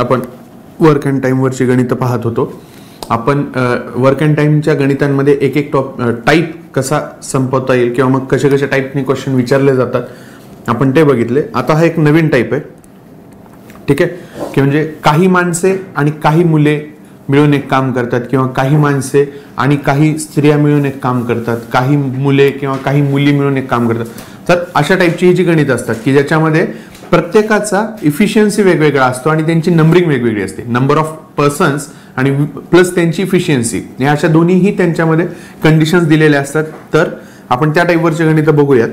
आपण work and टाईमवरची गणितं पाहत होतो. आपण वर्क अँड टाईमच्या गणितांमध्ये एक एक टाईप कसा संपवता येईल किंवा मग कशा कशा टाईपने क्वेश्चन विचारले जातात आपण ते बघितले. आता हा एक नवीन टाईप आहे, ठीक आहे, की म्हणजे काही माणसे आणि काही मुले मिळून एक काम करतात किंवा काही माणसे आणि काही स्त्रिया मिळून एक काम करतात, काही मुले किंवा काही मुली मिळून एक काम करतात. तर अशा टाईपची ही जी गणित असतात की ज्याच्यामध्ये प्रत्येकाचा इफिशियन्सी वेगवेगळा असतो आणि त्यांची नंबरिंग वेगवेगळी असते, नंबर ऑफ पर्सन्स आणि प्लस त्यांची इफिशियन्सी, या अशा दोन्हीही त्यांच्यामध्ये कंडिशन्स दिलेल्या असतात. तर आपण त्या टाईपवरची गणितं बघूयात,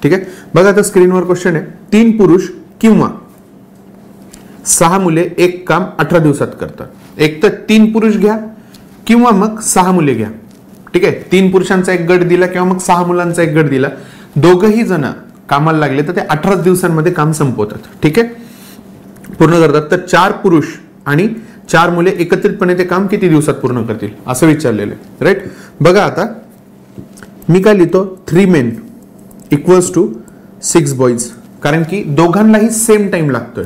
ठीक आहे. बघा आता स्क्रीनवर क्वेश्चन आहे, 3 पुरुष किंवा 6 मुले एक काम 18 दिवसात करतात. एक तर 3 पुरुष घ्या किंवा मग 6 मुले घ्या, ठीक आहे. 3 पुरुषांचा एक गट दिला किंवा मग 6 मुलांचा एक गट दिला, दोघही जण कामाला लागले तर ते 18 दिवसांमध्ये काम संपवतात, ठीक आहे, पूर्ण करतात. तर 4 पुरुष आणि 4 मुले एकत्रितपणे ते काम किती दिवसात पूर्ण करतील असं विचारलेलं आहे, राईट. बघा आता मी काय लिहितो, 3 men इक्वल्स टू 6 boys, कारण की दोघांनाही सेम टाइम लागतोय,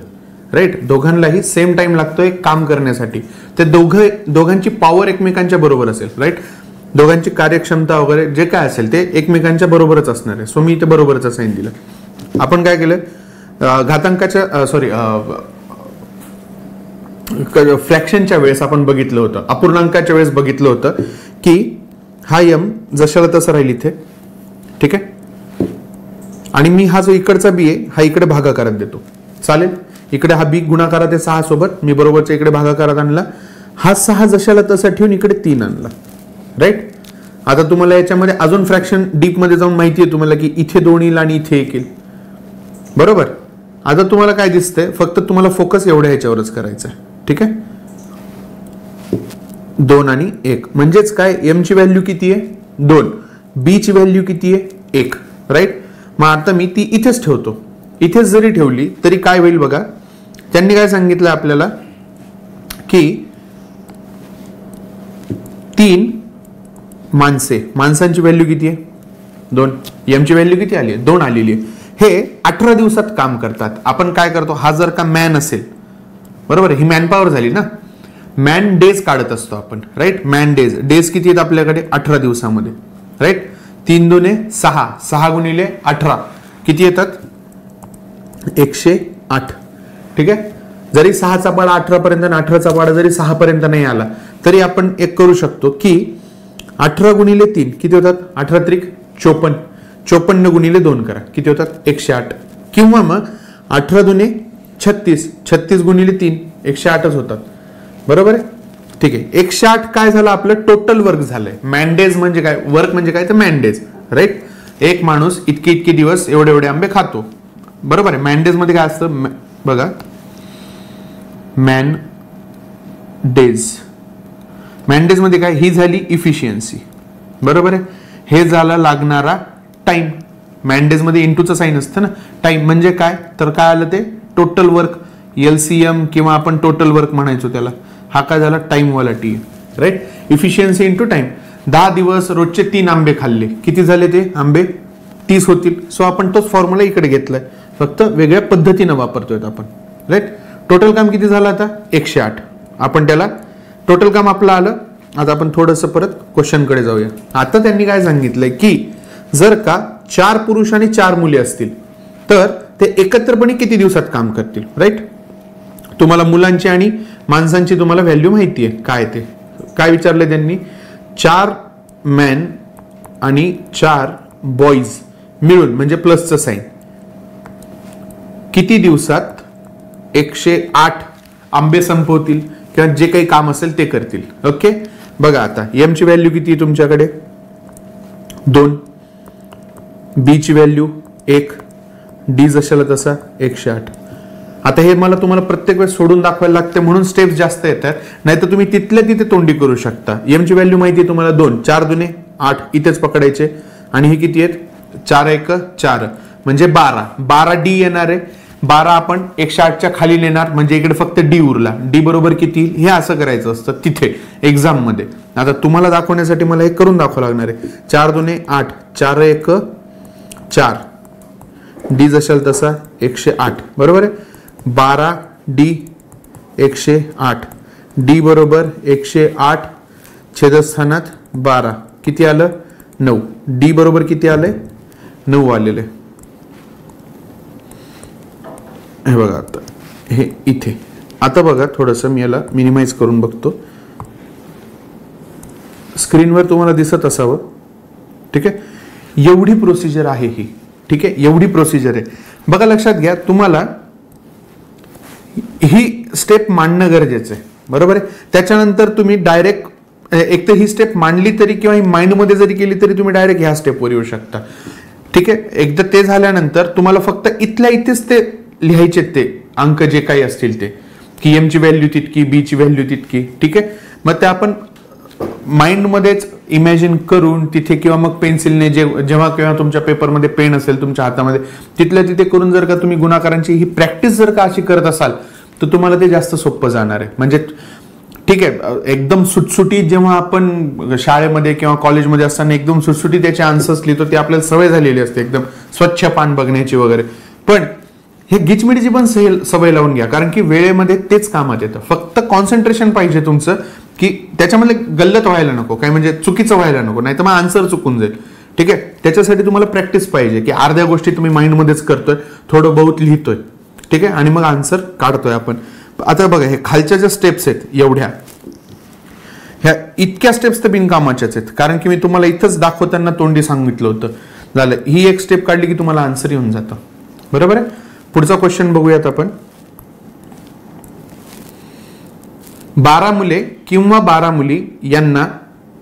राईट. दोघांनाही सेम टाइम लागतोय काम करण्यासाठी. ते दोघांची पॉवर एकमेकांच्या बरोबर असेल, राईट. दोघांची कार्यक्षमता वगैरे जे काय असेल ते एकमेकांच्या बरोबरच असणार आहे. सो मी इथे बरोबरच साईन दिलं. आपण काय केलं, घातांकाच्या फ्रॅक्शनच्या वेळेस आपण बघितलं होतं, अपूर्णांकाच्या वेळेस बघितलं होतं की हा यम जशाला तसं राहील इथे, ठीक आहे. आणि मी हा जो इकडचा बी आहे हा इकडे भागाकारात देतो, चालेल. इकडे हा बी गुणाकारात आहे 6 सोबत, मी बरोबरचा इकडे भागाकारात आणला. हा 6 जशाला तसा ठेवून इकडे 3 आणला, राईट. आता तुम्हाला याच्यामध्ये अजून फ्रॅक्शन डीप मध्ये जाऊन माहिती आहे तुम्हाला की इथे 2 येईल आणि इथे 1 येईल, बरोबर. आता तुम्हाला काय दिसतंय, फक्त तुम्हाला फोकस एवढ्या ह्याच्यावरच करायचा आहे, ठीक आहे. 2 आणि 1 म्हणजेच काय, एम ची व्हॅल्यू किती आहे 2, बी ची व्हॅल्यू किती आहे 1, राईट. मग आता मी ती इथेच ठेवतो. इथेच जरी ठेवली तरी काय होईल बघा, त्यांनी काय सांगितलं आपल्याला की 3 माणसांची व्हॅल्यू किती आहे 2, एम ची व्हॅल्यू किती आली आहे 2 आलेली आहे. हे 18 दिवसात काम करतात. आपण काय करतो, हा जर का मॅन असेल, बरोबर, ही मॅन पॉवर झाली ना, मॅन डेज काढत असतो आपण, राईट. मॅन डेज किती आहेत आपल्याकडे 18 दिवसामध्ये, राईट. 3 दुने 6, 6 गुणिले 18 किती येतात 108, ठीक आहे. जरी 6चा पाडा 18 पर्यंत आणि 18चा पाडा जरी 6 पर्यंत नाही आला तरी आपण एक करू शकतो की 18 गुणिले 3 किती होतात 18 त्रिक 54, 54 गुणिले 2 करा किती होतात 108, किंवा मग 18 दुने 36, 36 गुणिले 3 108च होतात, बरोबर आहे, ठीक आहे. 108 काय झालं आपलं टोटल वर्क झालंय. मॅनडेज म्हणजे काय, वर्क म्हणजे काय तर मॅनडेज, राईट. एक माणूस इतके दिवस एवढे आंबे खातो, बरोबर आहे. मॅनडेज मध्ये काय असतं बघा, मॅन डेज मध्ये काय, ही झाली इफिशियन्सी, बरोबर आहे. हे झाला लागणारा टाइम, मॅनडेज मध्ये इंटूचं साइन असतं ना, टाइम म्हणजे काय तर काय आलं ते टोटल वर्क, LCM किंवा आपण टोटल वर्क म्हणायचो त्याला. हा काय झाला टाइम वाला T, right. Efficiency into time. 10 दिवस रोजचे 3 आंबे खाल्ले किती झाले ते आंबे 30 होतील. सो आपण तोच फॉर्म्युला इकडे घेतलाय, फक्त वेगळ्या पद्धतीनं वापरतोय आपण, राईट. टोटल काम किती झालं आता 108. आपण त्याला टोटल काम आपलं आलं. आता आपण थोडंसं परत क्वेश्चन कडे जाऊया. आता त्यांनी काय सांगितलंय की जर का 4 पुरुष आणि 4 मुले असतील तर ते एकत्रपणे किती दिवसात काम करतील, राईट. तुम्हाला मुलांची आणि माणसांची तुम्हाला व्हॅल्यू माहिती आहे काय ते. काय विचारले त्यांनी, 4 मॅन आणि 4 बॉईज मिळून म्हणजे प्लसचं साइन किती दिवसात 108 आंबे संपवतील किंवा जे काही काम असेल ते करतील. ओके, बघा आता एम ची व्हॅल्यू किती आहे तुमच्याकडे 2, बी ची व्हॅल्यू 1, डी जशाला तसा 108. आता हे मला तुम्हाला प्रत्येक वेळेस सोडून दाखवायला लागते म्हणून स्टेप्स जास्त येतात, नाहीतर तुम्ही तिथल्या तिथे तोंडी करू शकता. एम ची व्हॅल्यू माहिती आहे तुम्हाला 2, 4 दुने 8 इथेच पकडायचे आणि हे किती आहेत 4 1 4 म्हणजे 12 डी येणार आहे. 12 आपण 108च्या खाली नेणार म्हणजे इकडे फक्त डी उरला. डी बरोबर किती हे असं करायचं असतं तिथे एक्झाम मध्ये. आता तुम्हाला दाखवण्यासाठी मला हे करून दाखवावं लागणार आहे. 4 दुने 8, 4 1 4, डी जशाल तसा 108 बरोबर आहे. 12 डी 108, डी बरोबर 108 छेदस्थानात 12 किती आलं 9, डी बरोबर किती आलंय 9 आलेले. हे बघा आता हे इथे. आता बघा थोडंसं मी याला मिनिमाइज करून बघतो, स्क्रीनवर तुम्हाला दिसत असावं. ठीक आहे, एवढी प्रोसिजर आहे ही. ठीक आहे, एवढी प्रोसिजर आहे. बघा लक्षात घ्या, तुम्हाला ही स्टेप मांडणं गरजेचं आहे, बरोबर आहे. त्याच्यानंतर तुम्ही डायरेक्ट एक तर ही स्टेप मांडली तरी किंवा ही माइंडमध्ये जरी केली तरी तुम्ही डायरेक्ट ह्या स्टेपवर येऊ शकता. ठीक आहे, एकदा ते झाल्यानंतर तुम्हाला फक्त इथल्या इथेच ते लिहायचे ते अंक जे काही असतील ते, की एम ची व्हॅल्यू तितकी, बी ची व्हॅल्यू तितकी. ठीक आहे, मग ते आपण माइंडमध्येच इमॅजिन करून तिथे किंवा मग पेन्सिलने जेव्हा किंवा तुमच्या पेपरमध्ये पेन असेल तुमच्या हातामध्ये तिथल्या तिथे करून जर का तुम्ही गुणाकारांची ही प्रॅक्टिस जर का अशी करत असाल तर तुम्हाला ते जास्त सोपं जाणार आहे. म्हणजे ठीक आहे, एकदम सुटसुटीत जेव्हा आपण शाळेमध्ये किंवा कॉलेजमध्ये असताना एकदम सुटसुटीत त्याचे आन्सर्स लिहितो ते आपल्याला सवय झालेली असते एकदम स्वच्छ पान बघण्याची वगैरे. पण हे गिचमिडीची पण सवय लावून घ्या, कारण की वेळेमध्ये तेच कामात येतं. फक्त कॉन्सन्ट्रेशन पाहिजे तुमचं, की त्याच्यामध्ये गल्लत व्हायला नको, काय म्हणजे चुकीचं व्हायला नको, नाही तर मग आन्सर चुकून जाईल. ठीक आहे, त्याच्यासाठी तुम्हाला प्रॅक्टिस पाहिजे, की अर्ध्या गोष्टी तुम्ही माइंडमध्येच करतोय, थोडं बहुत लिहितोय. ठीक आहे, आणि मग आन्सर काढतोय आपण. आता बघा हे खालच्या ज्या स्टेप्स आहेत एवढ्या, ह्या इतक्या स्टेप्स तर बिनकामाच्याच आहेत, कारण की मी तुम्हाला इथंच दाखवताना तोंडी सांगितलं होतं. झालं, ही एक स्टेप काढली की तुम्हाला आन्सर येऊन जातं, बरोबर आहे. पुढचा क्वेश्चन बघूयात आपण. 12 मुले किंवा 12 मुली यांना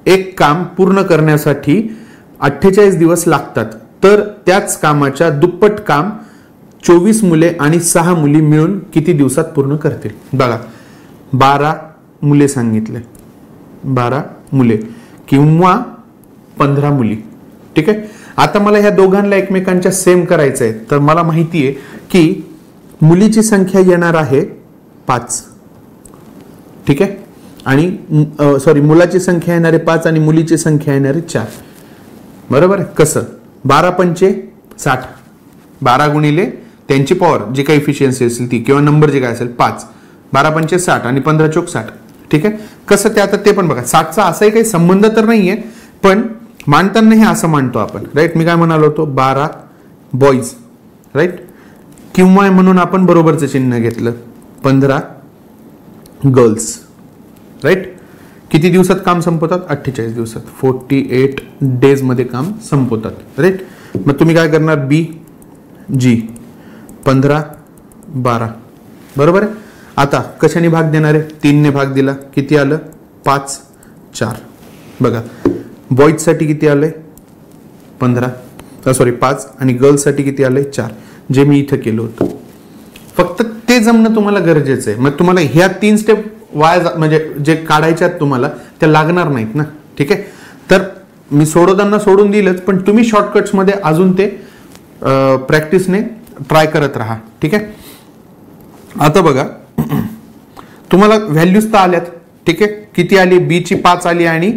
एक काम पूर्ण करण्यासाठी 48 दिवस लागतात, तर त्याच कामाच्या दुप्पट काम 24 मुले आणि 6 मुली मिळून किती दिवसात पूर्ण करतील. बघा 12 मुले सांगितले, 12 मुले किंवा 15 मुली. ठीक आहे, आता मला ह्या दोघांना एकमेकांच्या सेम करायचं आहे, तर मला माहिती आहे की मुलीची संख्या येणार आहे 5. ठीक आहे, आणि सॉरी मुलाची संख्या येणार आहे 5 आणि मुलीची संख्या येणार आहे 4. बरोबर आहे. कसं 12 पंचे 60, 12 गुणिले त्यांची पॉवर जी काही इफिशियन्सी असेल ती किंवा नंबर जे काय असेल 5, 12 पंचे 60 आणि 15 चोक 60. ठीक आहे, कसं ते आता ते पण बघा, 60चा असाही काही संबंध तर नाहीये, पण मांडताना हे असं मांडतो आपण. राईट, मी काय म्हणालो होतो 12 बॉईज, राईट, किंवा म्हणून आपण बरोबरचं चिन्ह घेतलं, 15 गर्ल्स. राईट, किती दिवसात काम संपवतात 48 दिवसात, 48 डेज मध्ये काम संपवतात. राईट, मग तुम्ही काय करणार बी जी 15 12, बरोबर आहे. आता कशाने भाग देणार आहे, 3 ने भाग दिला, किती आलं 5 4. बघा बॉईजसाठी किती आलंय 15 सॉरी 5 आणि गर्ल्ससाठी किती आलंय 4, जे मी इथं केलं होतं. फक्त ते जमणं तुम्हाला गरजेचं आहे. मग तुम्हाला ह्या 3 स्टेप म्हणजे जे काढायच्यात तुम्हाला त्या लागणार नाहीत ना. ठीक आहे, तर मी सोडवताना सोडून दिलंच, पण तुम्ही शॉर्टकट्समध्ये अजून ते प्रॅक्टिसने ट्राय करत राहा. ठीक आहे, आता बघा तुम्हाला व्हॅल्यूज तर आल्यात. ठीक आहे, किती आली, बी ची 5 आली आणि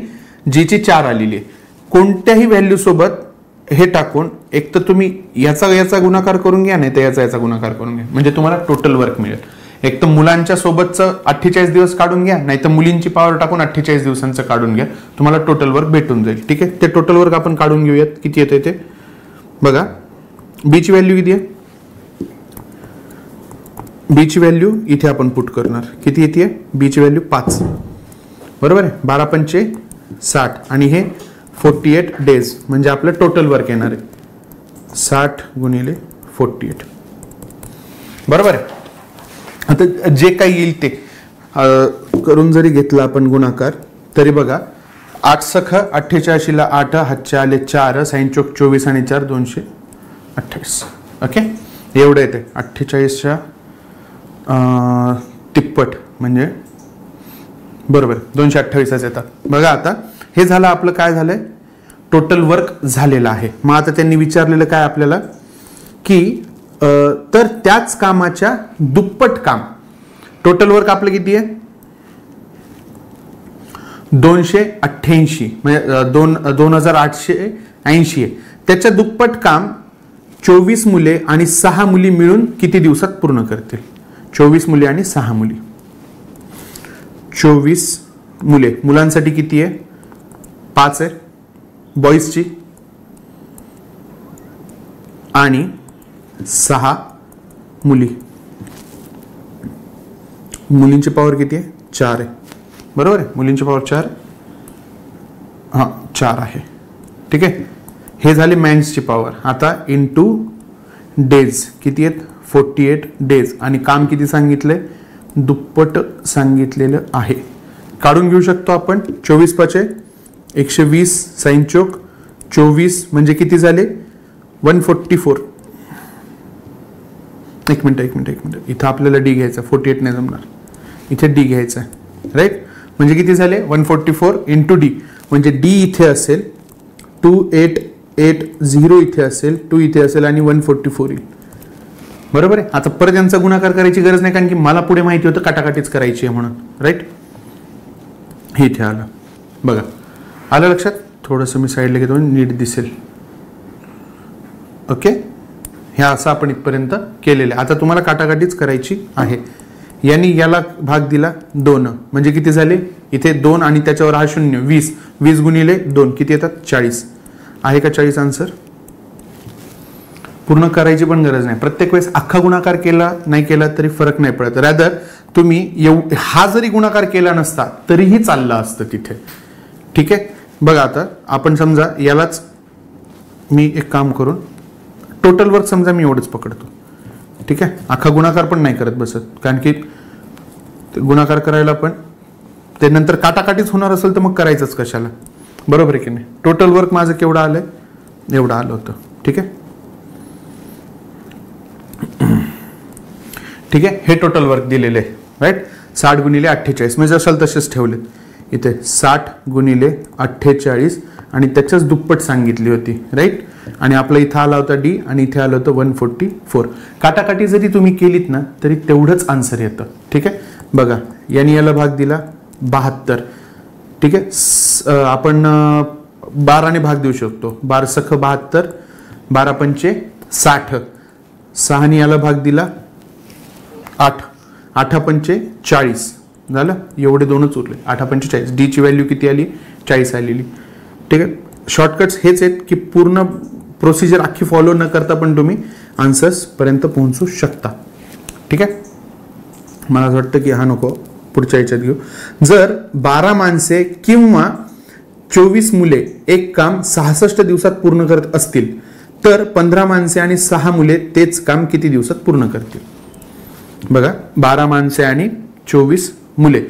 जी ची 4 आलेली आहे. कोणत्याही व्हॅल्यू सोबत हे टाकून एक तर तुम्ही याचा गुणाकार करून घ्या, नाही तर याचा गुणाकार करून घ्या, म्हणजे तुम्हाला टोटल वर्क मिळेल. एक तर मुलांच्या सोबतचं 48 दिवस काढून घ्या, नाही तर मुलींची पॉवर टाकून 48 दिवसांचं काढून घ्या, तुम्हाला टोटल वर्क भेटून जाईल. ठीक आहे, ते टोटल वर्क आपण काढून घेऊयात. किती येते ते बघा. बी ची व्हॅल्यू किती आहे, बी ची व्हॅल्यू इथे आपण पुट करणार. किती येते बी ची व्हॅल्यू 5, बरोबर आहे. 12 पंचे 60 आणि हे 48 डेज, म्हणजे आपलं टोटल वर्क येणार आहे 60 गुणिले 48, बरोबर आहे. आता जे काही येईल ते करून जरी घेतला आपण गुणाकार तरी बघा 8 सख 88 ला 8, हातचे आले 4, साइन चौक 24 आणि 4 228. ओके, एवढं येते 48च्या तिप्पट, म्हणजे बरोबर 228च येतात. बघा आता हे झालं आपलं, काय झालंय टोटल वर्क झालेलं आहे. मग आता त्यांनी विचारलेलं काय आपल्याला की तर त्याच कामाच्या दुप्पट काम, टोटल वर्क आपलं किती आहे 288, म्हणजे 2880 आहे. त्याच्या दुप्पट काम 24 मुले आणि 6 मुली मिळून किती दिवसात पूर्ण करतील. 24 मुली आणि 6 मुली. 24 मुले, मुलांसाठी किती आहे 5 आहे, बॉईजची आणि 6 मुली, मुलींची पॉवर किती आहे 4 आहे, बरोबर आहे, मुलींची पॉवर 4, हां 4 आहे, ठीक आहे. हे झाले मॅन्सची पॉवर. आता इनटू डेज किती आहेत 48 डेज आणि काम किती सांगितलंय दुप्पट सांगितलेलं आहे. काढून घेऊ शकतो आपण. 24 पाचे 120 साइन चौक 24 म्हणजे किती झाले 144. एक मिनिट इथं आपल्याला डी घ्यायचा, 48 नाही जमणार, इथे डी घ्यायचा राईट. म्हणजे किती झाले 144 इंटू डी, म्हणजे डी इथे असेल 2880 इथे असेल, 2 इथे असेल आणि 144 येईल, बरोबर आहे. आता परत यांचा गुणाकार करायची गरज नाही कारण की मला पुढे माहिती होतं काटाकाटीच करायची आहे म्हणून, राईट. हे इथे आलं, बघा आलं लक्षात. थोडंसं मी साईडला घेतो नीट दिसेल. ओके, हे असं आपण इथपर्यंत केलेलं आहे. आता तुम्हाला काटाकाटीच करायची आहे. यांनी याला भाग दिला 2 म्हणजे किती झाले इथे 2 आणि त्याच्यावर हा 0 20, 20 गुणिले 2 किती येतात 40. आहे का 40 आन्सर. पूर्ण करायची पण गरज नाही. प्रत्येक वेळेस अख्खा गुणाकार केला नाही केला तरी फरक नाही पडत. रॅदर तुम्ही हा जरी गुणाकार केला नसता तरीही चालला असतं तिथे, ठीक आहे. बघा आता आपण समजा यालाच मी एक काम करून टोटल वर्क समजा मी एवढंच पकडतो, ठीक आहे. अख्खा गुणाकार पण नाही करत बसत कारण की गुणाकार करायला पण ते नंतर काटाकाटीच होणार असेल तर मग करायचंच कशाला, बरोबर आहे की नाही. टोटल वर्क माझं केवढं आलंय एवढं आलं होतं, ठीक आहे. ठीक आहे, हे टोटल वर्क दिलेले आहे राईट. 60 गुणिले 48 म्हणजे असेल तसेच ठेवले इथे 60 गुणिले 48 आणि त्याच्याच दुप्पट सांगितली होती राईट. आणि आपला इथं आला होता डी आणि इथे आलं होतं 144. काटाकाटी जरी तुम्ही केलीत ना तरी तेवढंच आन्सर येतं, ठीक आहे. बघा यांनी याला भाग दिला 72, ठीक आहे. आपण 12 ने भाग देऊ शकतो. 12 सख 72, 12 पंचे 60, 6 ने याला भाग दिला 8, 8 पंचे 40 झालं. एवढे दोनच उरले 8 पंचे 40. डी ची व्हॅल्यू किती आली 40 आलेली, ठीक आहे. शॉर्टकट्स हेच आहेत की पूर्ण प्रोसिजर अख्खी फॉलो न करता पण तुम्ही आन्सर्स पर्यंत पोहोचू शकता, ठीक आहे. मला असं वाटतं की हा नको, पुढच्या याच्यात घेऊ. जर 12 माणसे किंवा 24 मुले एक काम 66 दिवसात पूर्ण करत असतील तर 15 माणसे आणि 6 मुले तेच काम किती दिवसात पूर्ण करतील. बघा 12 माणसे आणि 24 मुले.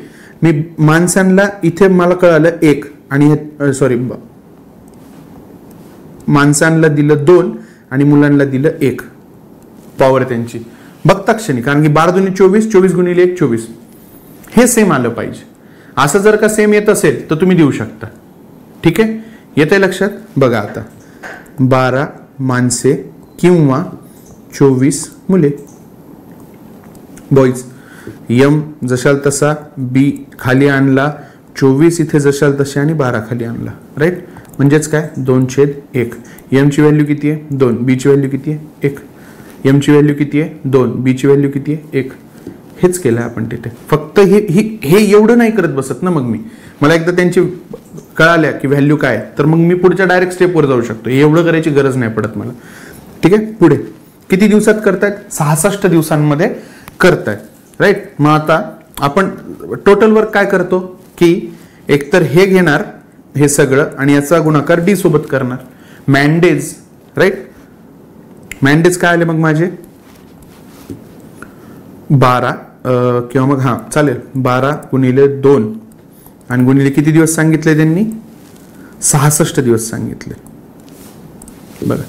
मी माणसांना इथे मला कळालं 1 आणि सॉरी माणसांना दिलं 2 आणि मुलांना दिलं 1 पॉवर त्यांची बघता क्षणी. कारण की 12 दुनी 24, 24 गुणिले 1 24. हे सेम आलं पाहिजे. असं जर का सेम येत असेल तर तुम्ही देऊ शकता, ठीक आहे. येतंय लक्षात. बघा आता 12 माणसे किंवा 24 मुले, बॉईज. यम जशाल तसा, बी खाली आणला, 24 इथे जशाल तसे आणि 12 खाली आणला राईट. म्हणजेच काय 2/1. एम ची व्हॅल्यू किती आहे 2, बी ची व्हॅल्यू किती आहे 1, एम ची व्हॅल्यू किती आहे 2, बी ची व्हॅल्यू किती आहे 1. हेच केलं आपण तिथे. फक्त हे एवढं नाही करत बसत ना. मग मला एकदा त्यांची कळाल्या की व्हॅल्यू काय तर मग मी पुढच्या डायरेक्ट स्टेपवर जाऊ शकतो. एवढं करायची गरज नाही पडत मला, ठीक आहे. पुढे किती दिवसात करतायत 66 दिवसांमध्ये करतायत राईट. मग आता आपण टोटल वर्क काय करतो की एकतर हे घेणार हे सगळं आणि याचा गुणाकार डी सोबत करणार. मॅनडेज राईट. मॅनडेज काय आले मग माझे 12 किंवा मग हा चालेल 12 गुणिले 2 आणि गुणिले किती दिवस सांगितले त्यांनी 66 दिवस सांगितले. बघा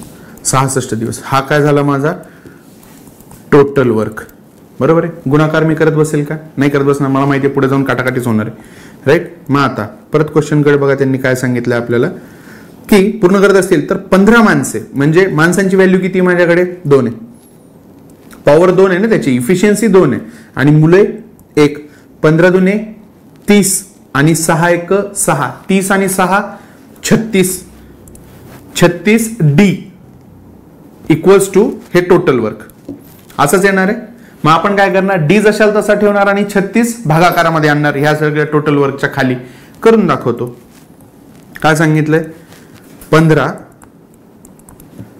66 दिवस. हा काय झाला माझा टोटल वर्क, बरोबर आहे. गुणाकार मी करत बसेल का नाही करत बसणार. मला माहिती आहे पुढे जाऊन काटाकाटीच होणार आहे राईट. मग आता परत क्वेश्चनकडे बघा. त्यांनी काय सांगितलं आपल्याला की पूर्ण करत असतील तर 15 माणसे म्हणजे माणसांची व्हॅल्यू किती माझ्याकडे 2 आहे. पॉवर 2 आहे ना त्याची, इफिशियन्सी 2 आहे आणि मुले 1. 15 दुने 30 आणि 6 1 6, 30 आणि 6 36. 36 डी इक्वल्स टू हे टोटल वर्क असंच येणार आहे. मग आपण काय करणार, डी जशाल तसा ठेवणार आणि 36 भागाकारामध्ये आणणार. ह्या सगळ्या टोटल वर्कच्या खाली करून दाखवतो. काय सांगितलंय, 15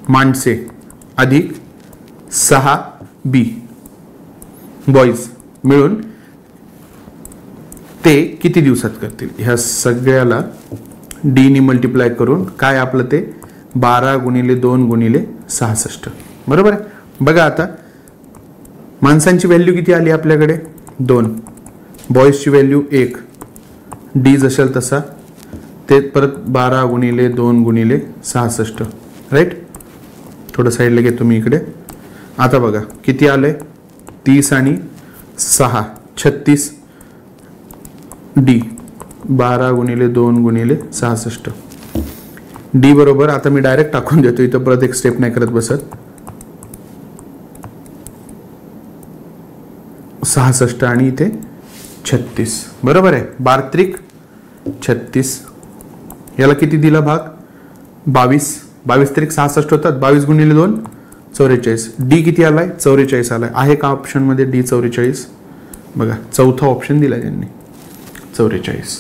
माणसे अधिक 6 बी बॉईज मिळून ते किती दिवसात करतील. ह्या सगळ्याला डी नी मल्टिप्लाय करून काय आपलं ते 12 गुणिले 2 गुणिले 66. बरोबर आहे. बघा आता माणसांची व्हॅल्यू किती आली आपल्याकडे 2, बॉईजची व्हॅल्यू 1, डी जशाल तसा ते परत 12 गुणिले 2 गुणिले 66. राईट. थोडं साईडला घेतो मी इकडे. आता बघा किती आलंय, 30 आणि 6 36, डी 12 गुणिले 2 गुणिले 66. डी बरोबर, आता मी डायरेक्ट टाकून देतो इथं, परत एक स्टेप नाही करत बसत. 66 आणि इथे 36. बरोबर आहे. 12 36. याला किती दिला भाग, 22. 22 त्रिक 66 होतात. 22 गुणिले 2 44. डी किती आलाय, 44 आलाय. आहे का ऑप्शन मध्ये डी 44? बघा चौथा ऑप्शन दिलाय त्यांनी, 44.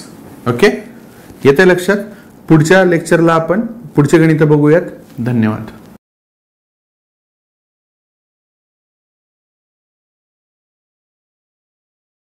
ओके, येते लक्षात. पुढच्या लेक्चरला आपण पुढचे गणित बघूयात. धन्यवाद.